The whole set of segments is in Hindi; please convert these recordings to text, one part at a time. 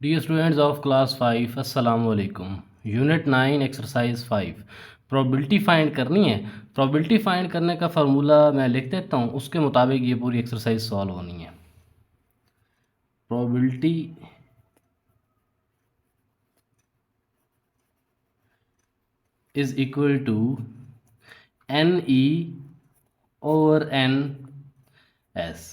डियर स्टूडेंट्स ऑफ क्लास 5 अस्सलाम वालेकुम। यूनिट 9 एक्सरसाइज 5 प्रोबेबिलिटी फाइंड करनी है। प्रोबेबिलिटी फाइंड करने का फार्मूला मैं लिख देता हूँ, उसके मुताबिक ये पूरी एक्सरसाइज सॉल्व होनी है। Probability is equal to N E over N S.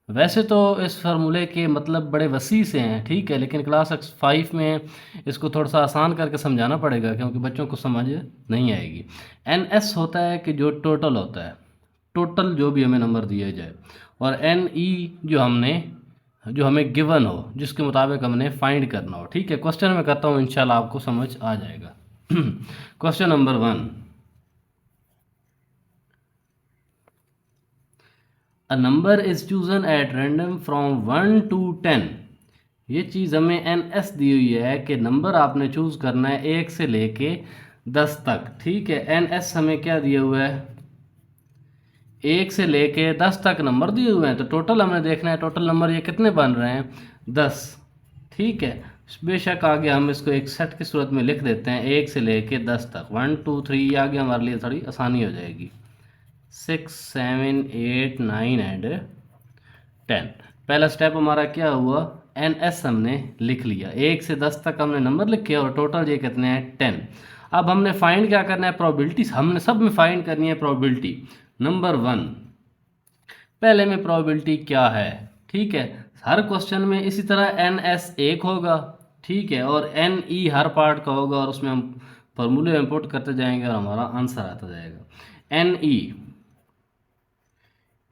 वैसे तो इस फार्मूले के मतलब बड़े वसी से हैं, ठीक है, लेकिन क्लास 5 में इसको थोड़ा सा आसान करके समझाना पड़ेगा क्योंकि बच्चों को समझ नहीं आएगी। एन एस होता है कि जो टोटल होता है, टोटल जो भी हमें नंबर दिया जाए, और एन ई जो हमें गिवन हो, जिसके मुताबिक हमने फाइंड करना हो। ठीक है, क्वेश्चन में करता हूँ, इंशाल्लाह आपको समझ आ जाएगा। Question number 1, a number is chosen at random from 1 to 10। ये चीज़ हमें एन एस दी हुई है कि नंबर आपने चूज़ करना है 1 से लेके 10 तक। ठीक है, एन एस हमें क्या दिया हुआ है, 1 से लेके 10 तक नंबर दिए हुए हैं, तो टोटल हमें देखना है टोटल नंबर ये कितने बन रहे हैं, 10। ठीक है, बेशक आगे हम इसको एक सेट की सूरत में लिख देते हैं, 1 से लेके 10 तक, 1 2 3, आगे हमारे लिए थोड़ी आसानी हो जाएगी। 6 7 8 9 एंड 10। पहला स्टेप हमारा क्या हुआ, एन एस हमने लिख लिया, 1 से 10 तक हमने नंबर लिखे और टोटल ये कितने हैं, 10। अब हमने फाइंड क्या करना है, प्रोबेबिलिटी। हमने सब में फाइंड करनी है प्रोबेबिलिटी। नंबर 1, पहले में प्रोबेबिलिटी क्या है। ठीक है, हर क्वेश्चन में इसी तरह एन एस एक होगा, ठीक है, और एन ई हर पार्ट का होगा, और उसमें हम फॉर्मूले में पुट करते जाएंगे और हमारा आंसर आता जाएगा।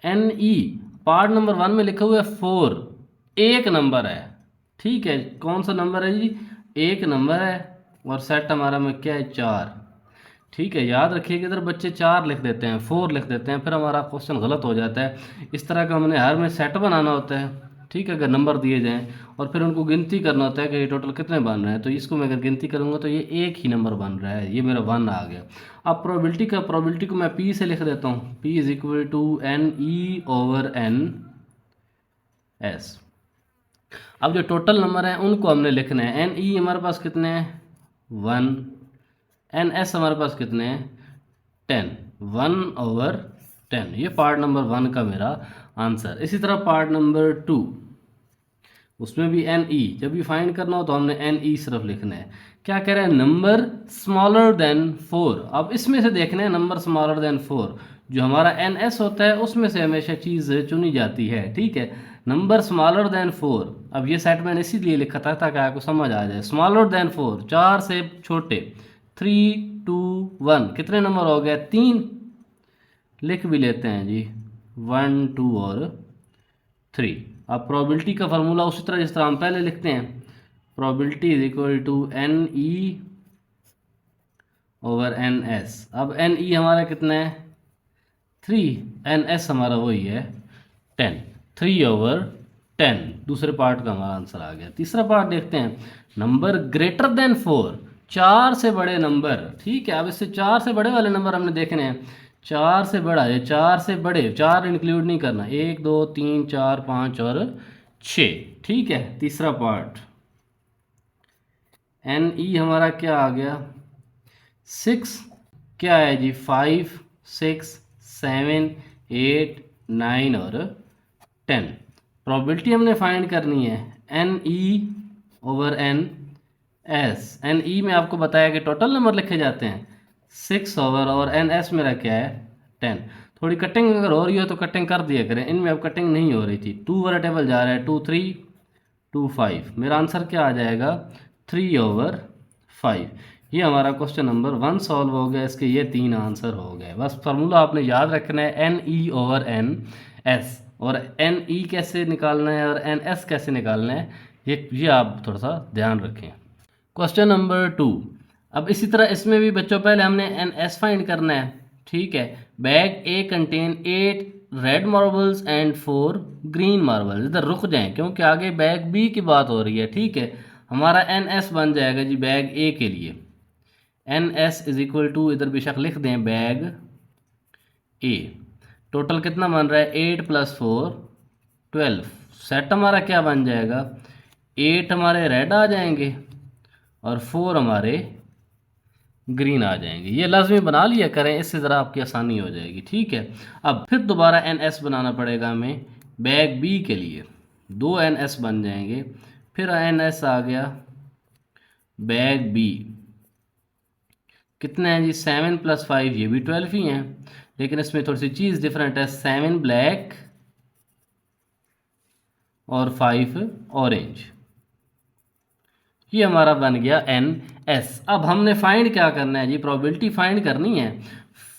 एन ई पार्ट नंबर 1 में लिखा हुआ है 4, एक नंबर है। ठीक है, कौन सा नंबर है जी, एक नंबर है, और सेट हमारा में क्या है, 4। ठीक है, याद रखिए कि इधर बच्चे 4 लिख देते हैं, 4 लिख देते हैं, फिर हमारा क्वेश्चन गलत हो जाता है। इस तरह का हमने हर में सेट बनाना होता है। ठीक है, अगर नंबर दिए जाएं और फिर उनको गिनती करना होता है कि ये टोटल कितने बन रहे हैं, तो इसको मैं अगर गिनती करूंगा तो ये एक ही नंबर बन रहा है, ये मेरा 1 आ गया। अब प्रोबेबिलिटी को मैं पी से लिख देता हूँ, P is equal to N E over N S. अब जो टोटल नंबर हैं उनको हमने लिखना है, एन ई हमारे पास कितने हैं, 1, एन एस हमारे पास कितने हैं, 10, 1/10। ये पार्ट नंबर 1 का मेरा आंसर। इसी तरह पार्ट नंबर 2, उसमें भी एन ई, जब भी फाइंड करना हो तो हमने एन ई सिर्फ लिखना है। क्या कह रहा है, नंबर स्मॉलर देन 4। अब इसमें से देखना है नंबर स्मॉलर देन 4, जो हमारा एन एस होता है उसमें से हमेशा चीज़ चुनी जाती है। ठीक है, नंबर स्मॉलर देन 4। अब ये सेट मैंने इसीलिए लिखा था ताकि आपको समझ आ जाए। स्मॉलर देन 4, 4 से छोटे, 3 2 1, कितने नंबर हो गए, 3। लिख भी लेते हैं जी, 1 2 और 3। अब प्रोबेबिलिटी का फार्मूला उसी तरह जिस तरह हम पहले लिखते हैं, probability is equal to N E over N S. अब एन ई हमारा कितना है, 3, एन एस हमारा वही है 10, 3/10। दूसरे पार्ट का हमारा आंसर आ गया। तीसरा पार्ट देखते हैं, नंबर ग्रेटर देन 4, 4 से बड़े नंबर। ठीक है, अब इससे 4 से बड़े वाले नंबर हमने देखने हैं, 4 से बड़ा है, 4 से बड़े, 4 इंक्लूड नहीं करना, 1 2 3 4 5 और 6। ठीक है, तीसरा पार्ट एन ई हमारा क्या आ गया, 6, क्या है जी, 5 6 7 8 9 और 10। प्रोबेबिलिटी हमने फाइंड करनी है, N E over N S. N E में आपको बताया कि टोटल नंबर लिखे जाते हैं 6 ओवर, और एन एस मेरा क्या है, 10। थोड़ी कटिंग अगर हो रही हो तो कटिंग कर दिया करें, इनमें अब कटिंग नहीं हो रही थी। 2 वाला टेबल जा रहा है, 2 3 2 5, मेरा आंसर क्या आ जाएगा, 3/5। ये हमारा क्वेश्चन नंबर 1 सॉल्व हो गया। इसके ये 3 आंसर हो गए। बस फार्मूला आपने याद रखना है, N E over N S, और एन ई कैसे निकालना है और एन एस कैसे निकालना है, ये आप थोड़ा सा ध्यान रखें। क्वेश्चन नंबर 2, अब इसी तरह इसमें भी बच्चों पहले हमने एन एस फाइंड करना है। ठीक है, bag A contain 8 red marbles and 4 green marbles. इधर रुक जाएं क्योंकि आगे बैग बी की बात हो रही है। ठीक है, हमारा एन एस बन जाएगा जी बैग ए के लिए, N S is equal to, इधर बेशक लिख दें, बैग ए। टोटल कितना बन रहा है, 8 + 4 12। सेट हमारा क्या बन जाएगा, 8 हमारे रेड आ जाएंगे और 4 हमारे ग्रीन आ जाएंगे। ये लाजमी बना लिया करें, इससे ज़रा आपकी आसानी हो जाएगी। ठीक है, अब फिर दोबारा NS बनाना पड़ेगा हमें बैग बी के लिए। 2 NS बन जाएंगे, फिर NS आ गया बैग बी। कितने हैं जी? 7 + 5, ये भी 12 ही हैं, लेकिन इसमें थोड़ी सी चीज़ डिफरेंट है। 7 ब्लैक और 5 ऑरेंज। ये हमारा बन गया NS। अब हमने फाइंड क्या करना है जी? प्रोबेबिलिटी फाइंड करनी है।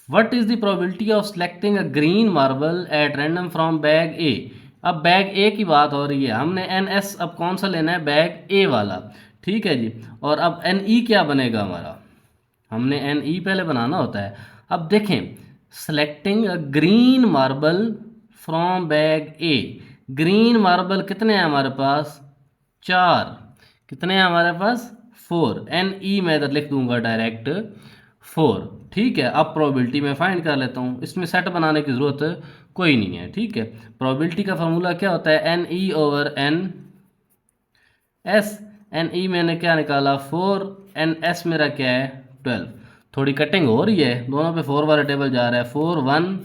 What is the probability of selecting a green marble at random from bag A? अब बैग ए की बात हो रही है, हमने NS अब कौन सा लेना है? बैग ए वाला। ठीक है जी, और अब NE क्या बनेगा हमारा? हमने NE पहले बनाना होता है। अब देखें, selecting a green marble from bag A. Green marble कितने हैं हमारे पास? 4। कितने हैं हमारे पास? 4। NE मैं इधर लिख दूंगा डायरेक्ट 4। ठीक है, अब प्रोबेबिलिटी में फाइंड कर लेता हूँ, इसमें सेट बनाने की ज़रूरत कोई नहीं है। ठीक है, प्रोबेबिलिटी का फार्मूला क्या होता है? NE/NS। NE मैंने क्या निकाला? 4। NS मेरा क्या है? 12। थोड़ी कटिंग हो रही है, दोनों पे 4 वाला टेबल जा रहा है। 4 1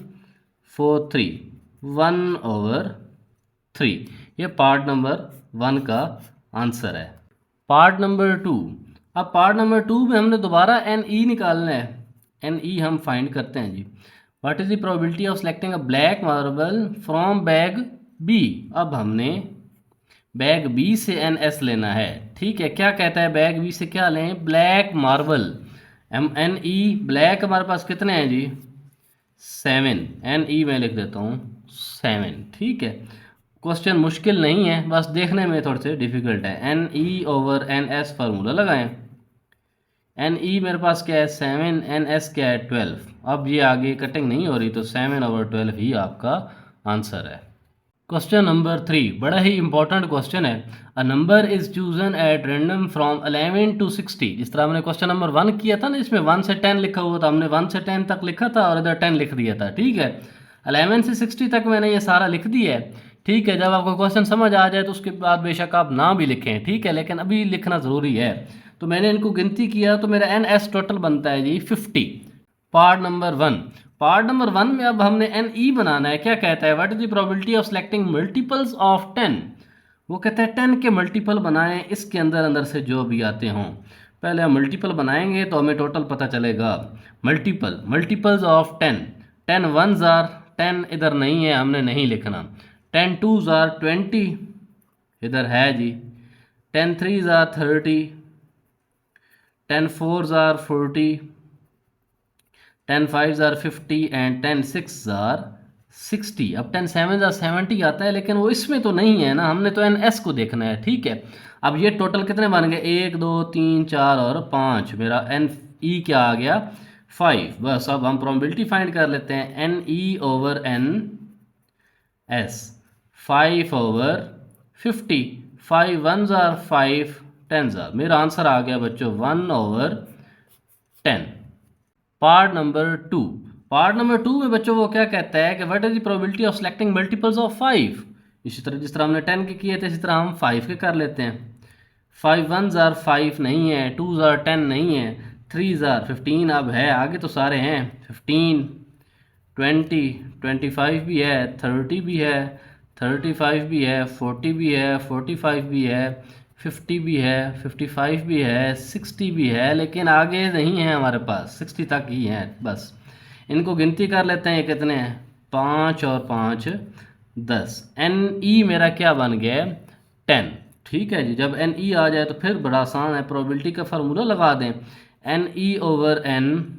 4 3 1/3। ये पार्ट नंबर 1 का आंसर है। Part number 2। अब पार्ट नंबर 2 में हमने दोबारा NE निकालना है। NE हम फाइंड करते हैं जी। What is the probability of selecting a black marble from bag B? अब हमने बैग बी से NS लेना है। ठीक है, क्या कहता है? बैग बी से क्या लें? Black marble. NE ब्लैक हमारे पास कितने हैं जी? 7। NE में लिख देता हूँ 7। ठीक है, क्वेश्चन मुश्किल नहीं है, बस देखने में थोड़े से डिफिकल्ट है। NE/NS फार्मूला लगाएं। NE मेरे पास क्या है? 7। NS क्या है? 12। अब ये आगे कटिंग नहीं हो रही, तो 7/12 ही आपका आंसर है। क्वेश्चन नंबर 3 बड़ा ही इंपॉर्टेंट क्वेश्चन है। A number is chosen at random from 11 to 60। जिस तरह हमने क्वेश्चन नंबर 1 किया था ना, इसमें 1 से 10 लिखा हुआ था, हमने 1 से 10 तक लिखा था और इधर 10 लिख दिया था। ठीक है, 11 से 60 तक मैंने ये सारा लिख दिया है। ठीक है, जब आपको क्वेश्चन समझ आ जाए तो उसके बाद बेशक आप ना भी लिखें। ठीक है, लेकिन अभी लिखना ज़रूरी है। तो मैंने इनको गिनती किया तो मेरा NS टोटल बनता है जी 50। Part number 1। पार्ट नंबर 1 में अब हमने NE बनाना है। क्या कहता है? What is the probability of selecting multiples of 10? वो कहता है 10 के मल्टीपल बनाएं, इसके अंदर अंदर से जो भी आते हों। पहले हम मल्टीपल बनाएंगे तो हमें टोटल पता चलेगा। Multiples of 10। 10 1s आर 10, इधर नहीं है, हमने नहीं लिखना। 10 2s आर 20, इधर है जी। 10 3s are 30, 10 4s are 40, 10 5s are 50 and 10 6s are 60। अब 10 7s आर 70 आता है, लेकिन वो इसमें तो नहीं है ना, हमने तो NS को देखना है। ठीक है, अब ये टोटल कितने बन गए? 1 2 3 4 और 5। मेरा NE क्या आ गया? 5। बस अब हम प्रोबेबिलिटी फाइंड कर लेते हैं। NE/NS 5/50। 5 1s are 5 10s are. मेरा आंसर आ गया बच्चों 1/10। Part number 2। पार्ट नंबर 2 में बच्चों वो क्या कहता है कि what is the probability of selecting multiples of 5? इसी तरह जिस तरह हमने 10 के किए थे, इसी तरह हम 5 के कर लेते हैं। 5 1s आर 5 नहीं है, 2s आर 10 नहीं है, 3s आर 15 अब है, आगे तो सारे हैं। 15 20 25 भी है, 30 भी है, 35 भी है, 40 भी है, 45 भी है, 50 भी है, 55 भी है, 60 भी है, लेकिन आगे नहीं है हमारे पास, 60 तक ही है बस। इनको गिनती कर लेते हैं, ये कितने हैं? 5 और 5 10। NE मेरा क्या बन गया? 10। ठीक है जी, जब NE आ जाए तो फिर बड़ा आसान है, प्रोबेबिलिटी का फार्मूला लगा दें। NE/NS।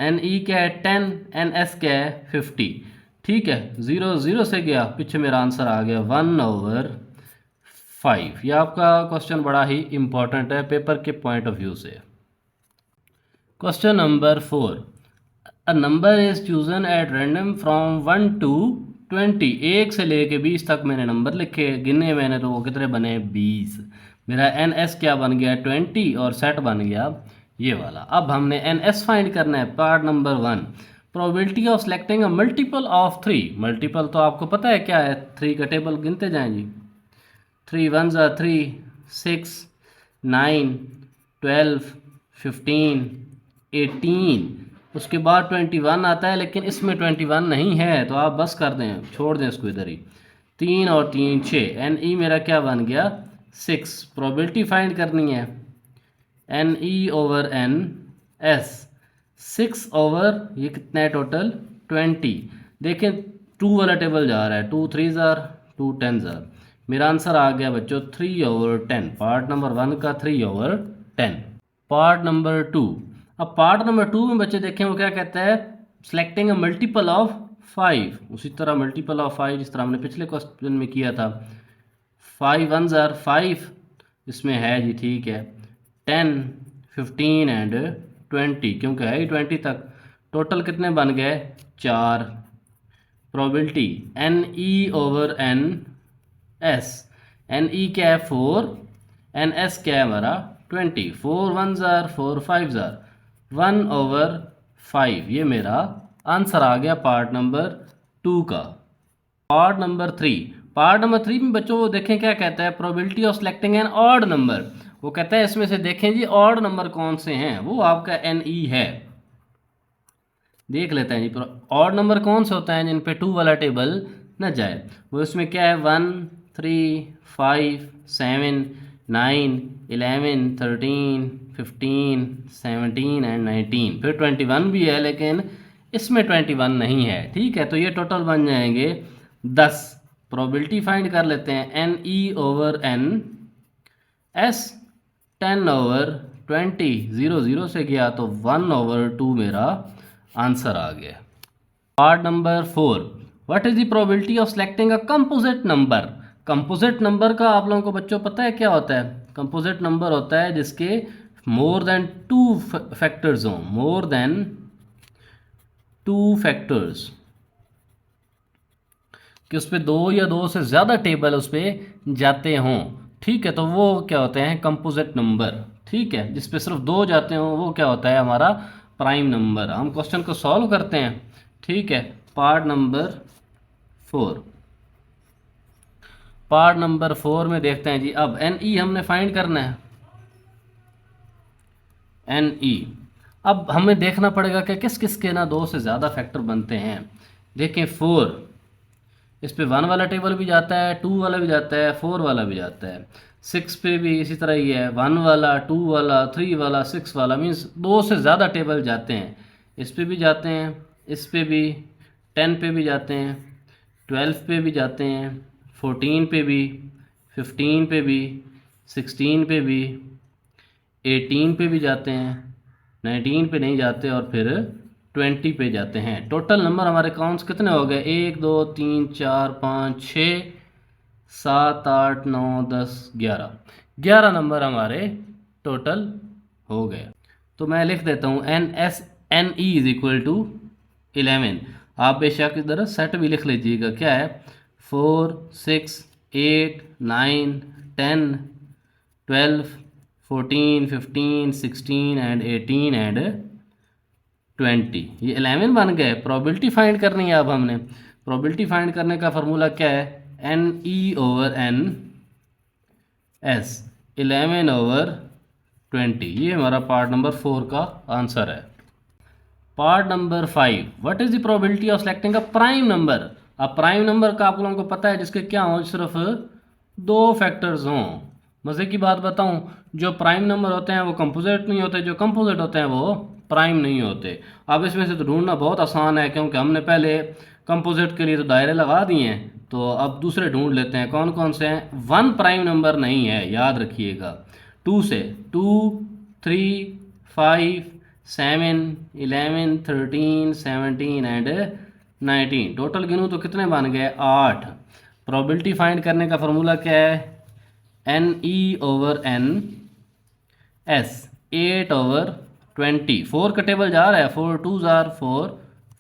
NE क्या है? 10। NS क्या है? 50। ठीक है, 0 0 से गया, पीछे मेरा आंसर आ गया 1/5। यह आपका क्वेश्चन बड़ा ही इंपॉर्टेंट है पेपर के पॉइंट ऑफ व्यू से। Question number 4। A number is chosen at random from 1 to 20। 1 से लेके 20 तक मैंने नंबर लिखे, गिने मैंने तो वो कितने बने? 20। मेरा NS क्या बन गया? 20 और सेट बन गया ये वाला। अब हमने NS फाइंड करना है। Part number 1। Probability of selecting a multiple of 3। Multiple तो आपको पता है क्या है? 3 का टेबल गिनते जाएं जी। 3 1 ज़ा 3, 6 9 12 15 18, उसके बाद 21 आता है, लेकिन इसमें 21 नहीं है तो आप बस कर दें, छोड़ दें इसको इधर ही। 3 और 3 6, एन ई मेरा क्या बन गया 6। प्रोबेबिलिटी फाइंड करनी है, N E over N S, 6 over ये कितना है टोटल 20। देखें 2 वाला टेबल जा रहा है, 2 3 ज़ार 2 10 ज़ार, मेरा आंसर आ गया बच्चों 3 ओवर 10। पार्ट नंबर 1 का 3 ओवर 10। पार्ट नंबर 2, अब पार्ट नंबर 2 में बच्चे देखें वो क्या कहता है, सेलेक्टिंग अ मल्टीपल ऑफ 5। उसी तरह मल्टीपल ऑफ 5 जिस तरह हमने पिछले क्वेश्चन में किया था। 5 1 ज़ार 5 इसमें है जी, ठीक है। 10 15 एंड 20, क्योंकि है ही 20 तक। टोटल कितने बन गए 4। Probability N E over N S, N E क्या है 4, एन एस क्या है हमारा 20। 4 1 ज़ार 4 5 ज़ार 1 ओवर 5, ये मेरा आंसर आ गया पार्ट नंबर 2 का। पार्ट नंबर 3, पार्ट नंबर 3 में बच्चों वो देखें क्या कहता है, probability of selecting an odd number. वो कहता है इसमें से देखें जी ऑड नंबर कौन से हैं, वो आपका एन ई है। देख लेते हैं जी ऑड नंबर कौन से होते हैं जिन पे 2 वाला टेबल न जाए। वो इसमें क्या है 1 3 5 7 9 11 13 15 17 एंड 19, फिर 21 भी है लेकिन इसमें 21 नहीं है, ठीक है। तो ये टोटल बन जाएंगे 10। प्रोबेबिलिटी फाइंड कर लेते हैं, N E over N S 10 over 20, 0 0 से गया तो 1 ओवर 2 मेरा आंसर आ गया। Part number 4, what is the probability of selecting a composite number. Composite number का आप लोगों को बच्चों पता है क्या होता है। कंपोजिट नंबर होता है जिसके मोर देन 2 फैक्टर्स हों, मोर देन 2 फैक्टर्स, कि उस पर 2 या 2 से ज़्यादा टेबल उस पर जाते हों, ठीक है। तो वो क्या होते हैं कंपोजिट नंबर, ठीक है। जिस पे सिर्फ 2 जाते हों वो क्या होता है हमारा प्राइम नंबर। हम क्वेश्चन को सॉल्व करते हैं, ठीक है। पार्ट नंबर 4, पार्ट नंबर 4 में देखते हैं जी। अब एन ई हमने फाइंड करना है, एन ई। अब हमें देखना पड़ेगा कि किस किस के ना 2 से ज़्यादा फैक्टर बनते हैं। देखें 4, इस पे 1 वाला टेबल भी जाता है, 2 वाला भी जाता है, 4 वाला भी जाता है। 6 पे भी इसी तरह ही है, 1 वाला 2 वाला 3 वाला 6 वाला, मीन्स 2 से ज़्यादा टेबल जाते हैं। इस पे भी जाते हैं, इस पे भी, 10 पे भी जाते हैं, 12 पे भी जाते हैं, 14 पे भी, 15 पे भी, 16 पे भी, 18 पे भी जाते हैं, 19 पे नहीं जाते और फिर 20 पे जाते हैं। टोटल नंबर हमारे काउंट्स कितने हो गए 1 2 3 4 5 6 7 8 9 10 11, 11 नंबर हमारे टोटल हो गए। तो मैं लिख देता हूँ N S N E is equal to 11। आप बेशक इधर सेट भी लिख लीजिएगा, क्या है 4 6 8 9 10 12 14 15 16 एंड 18 एंड 20, ये 11 बन गए। प्रोबेबिलिटी फाइंड करनी है अब हमने। प्रोबेबिलिटी फाइंड करने का फार्मूला क्या है, N E over N S, 11 over 20, ये हमारा पार्ट नंबर 4 का आंसर है। Part number 5, what is the probability of selecting a prime number. अब प्राइम नंबर का आप लोगों को पता है जिसके क्या हो, सिर्फ 2 फैक्टर्स हों। मज़े की बात बताऊं, जो प्राइम नंबर होते हैं वो कंपोजिट नहीं होते, जो कंपोजिट होते हैं वो प्राइम नहीं होते। अब इसमें से तो ढूंढना बहुत आसान है, क्योंकि हमने पहले कंपोजिट के लिए तो दायरे लगा दिए हैं। तो अब दूसरे ढूंढ लेते हैं कौन कौन से हैं। 1 प्राइम नंबर नहीं है, याद रखिएगा। 2 से 2 3 5 7 11 13 17 एंड 19, टोटल गिनूँ तो कितने बन गए 8। प्रोबेबिलिटी फाइंड करने का फार्मूला क्या है, N E over N S, 8 over 20, 4 का टेबल जा रहा है, 4 2 ज़ार 4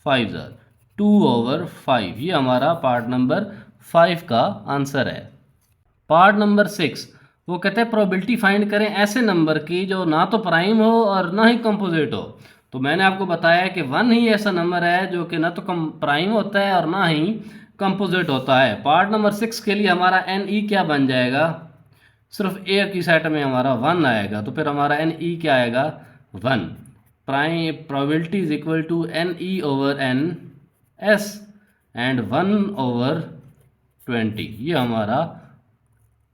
5 ज़ार 2 ओवर 5, ये हमारा पार्ट नंबर 5 का आंसर है। पार्ट नंबर 6, वो कहते हैं प्रोबेबिलिटी फाइंड करें ऐसे नंबर की जो ना तो प्राइम हो और ना ही कंपोजिट हो। तो मैंने आपको बताया कि 1 ही ऐसा नंबर है जो कि ना तो प्राइम होता है और ना ही कंपोजिट होता है। पार्ट नंबर 6 के लिए हमारा एन ई क्या बन जाएगा, सिर्फ ए की सेट में हमारा 1 आएगा, तो फिर हमारा एन ई क्या आएगा 1। Probability is equal to N E over N S and 1/20। ये हमारा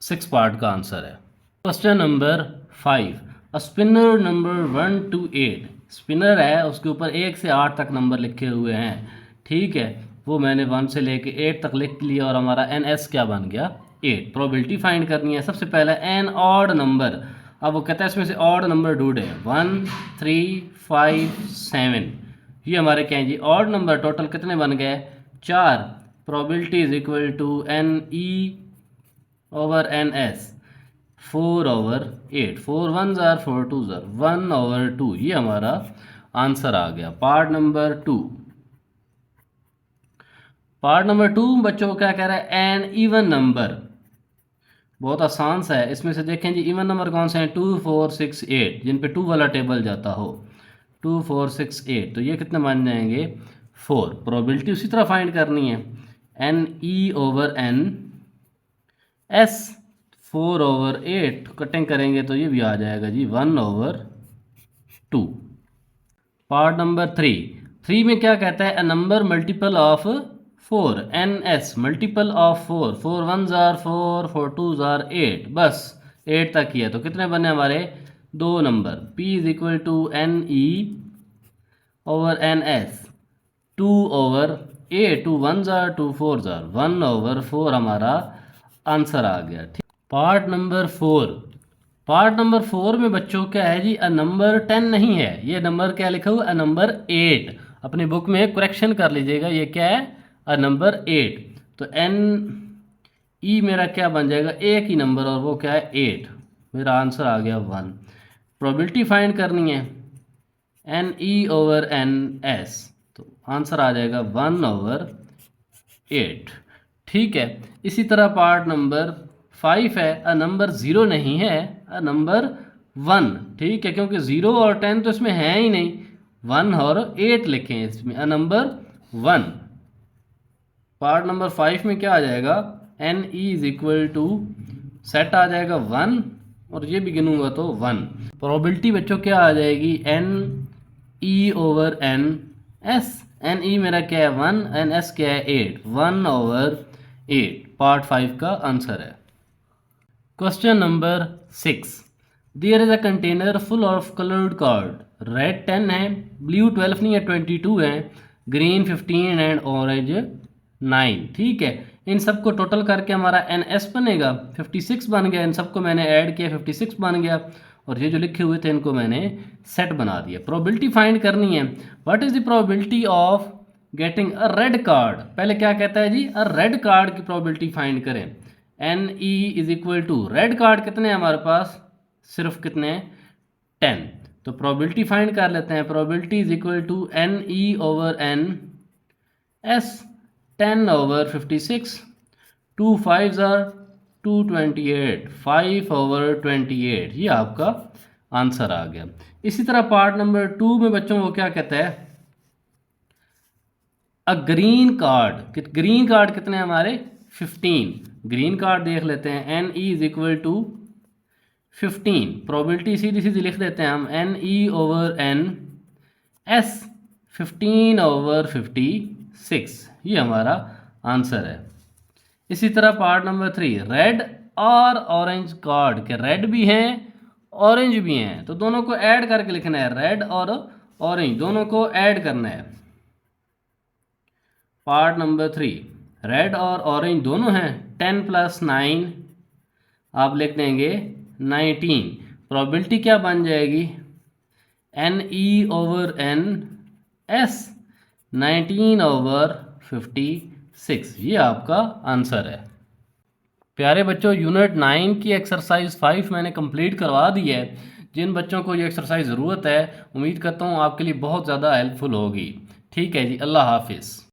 6 पार्ट का आंसर है। Question number 5, a spinner number 1 to 8, spinner है उसके ऊपर 1 से 8 तक नंबर लिखे हुए हैं, ठीक है, वो मैंने 1 से लेके 8 तक लिख लिया और हमारा एन एस क्या बन गया 8। प्रोबेबिलिटी फाइंड करनी है। सबसे पहले एन ऑड नंबर, अब वो कहता है इसमें से ऑड नंबर ढूंढे, 1 3 5 7, ये हमारे क्या है जी ऑड नंबर। टोटल कितने बन गए 4। Probability is equal to N E over N S 4/8, 4 1s are 4 2s are 1/2, ये हमारा आंसर आ गया। पार्ट नंबर 2, पार्ट नंबर 2 बच्चों को क्या कह रहा है, एन इवन नंबर, बहुत आसान सा है। इसमें से देखें जी इवन नंबर कौन से हैं, 2 4 6 8, जिन पे 2 वाला टेबल जाता हो, 2 4 6 8, तो ये कितने बन जाएंगे 4। प्रोबेबिलिटी उसी तरह फाइंड करनी है, N E over N S 4/8, cutting करेंगे तो ये भी आ जाएगा जी 1/2। पार्ट नंबर 3 में क्या कहता है, a number multiple of 4, N S multiple of 4, 4 1s are 4, 4 2s are 8, बस 8 तक ही है, तो कितने बने हमारे 2 number. P is equal to N E over N S 2/8, 2 1s are 2 4s are 1/4 हमारा आंसर आ गया। ठीक, पार्ट नंबर 4, पार्ट नंबर 4 में बच्चों क्या है जी, अ नंबर 10 नहीं है, ये नंबर क्या लिखा हुआ, अ नंबर 8। अपनी बुक में करेक्शन कर लीजिएगा, ये क्या है अ नंबर 8। तो एन ई मेरा क्या बन जाएगा, एक ही नंबर और वो क्या है 8, मेरा आंसर आ गया 1। प्रोबेबिलिटी फाइंड करनी है, N E over N S, तो आंसर आ जाएगा 1/8। ठीक है, इसी तरह पार्ट नंबर 5 है, अ नंबर 0 नहीं है, अ नंबर 1, ठीक है, क्योंकि 0 और 10 तो इसमें है ही नहीं, 1 और 8 लिखें इसमें, अ नंबर 1। पार्ट नंबर 5 में क्या आ जाएगा, N E is equal to set आ जाएगा 1, और ये भी गिनूंगा तो 1। प्रोबेबिलिटी बच्चों क्या आ जाएगी, N E over N S, N E मेरा क्या है 1, एन एस क्या है 8, 1/8 पार्ट 5 का आंसर है। Question number 6, there is a container full of coloured card, red 10 है, ब्लू 12 नहीं है 22 है, ग्रीन 15 एंड ऑरेंज 9, ठीक है। इन सबको टोटल करके हमारा एन एस बनेगा 56 बन गया, इन सबको मैंने ऐड किया 56 बन गया, और ये जो लिखे हुए थे इनको मैंने सेट बना दिया। प्रोबेबिलिटी फाइंड करनी है, what is the probability of getting a red card. पहले क्या कहता है जी, अ रेड कार्ड की प्रोबेबिलिटी फाइंड करें, N E is equal to red card कितने हैं हमारे पास, सिर्फ कितने 10, तो प्रोबेबिलिटी फाइंड कर लेते हैं। Probability is equal to N E over N S 10/56, 2 5s are 228, 5/28, ये आपका आंसर आ गया। इसी तरह पार्ट नंबर 2 में बच्चों को क्या कहता है, a green card, green card कितने हमारे 15, ग्रीन कार्ड देख लेते हैं, N E is equal to 15, probability सीधी सीधी लिख देते हैं हम, N E over N S 15/56, ये हमारा आंसर है। इसी तरह पार्ट नंबर 3, रेड और ऑरेंज कार्ड, के रेड भी हैं ऑरेंज भी हैं, तो दोनों को ऐड करके लिखना है, रेड और ऑरेंज दोनों को ऐड करना है। पार्ट नंबर 3, रेड और ऑरेंज दोनों हैं, 10 + 9 आप लिख देंगे 19, प्रोबेबिलिटी क्या बन जाएगी, N E over N S 19/56, ये आपका आंसर है। प्यारे बच्चों, यूनिट 9 की एक्सरसाइज 5 मैंने कंप्लीट करवा दी है। जिन बच्चों को ये एक्सरसाइज ज़रूरत है, उम्मीद करता हूँ आपके लिए बहुत ज़्यादा हेल्पफुल होगी। ठीक है जी, अल्लाह हाफिज़।